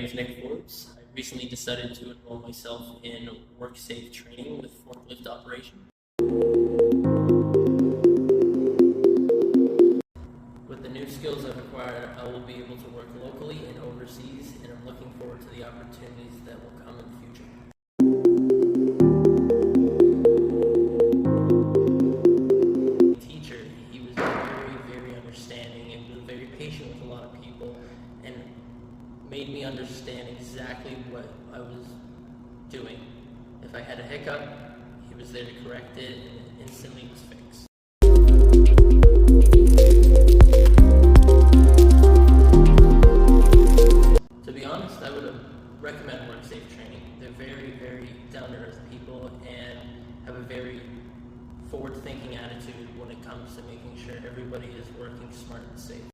is Nick Forbes. I recently decided to enroll myself in WorkSafe training with Forklift operation. With the new skills I've acquired, I will be able to work locally and overseas, and I'm looking forward to the opportunities that will come in the future. Teacher, he was very understanding and was very patient with a lot of people, and made me understand exactly what I was doing. If I had a hiccup, he was there to correct it, and it instantly was fixed. To be honest, I would recommend WorkSafe training. They're very down-to-earth people and have a very forward-thinking attitude when it comes to making sure everybody is working smart and safe.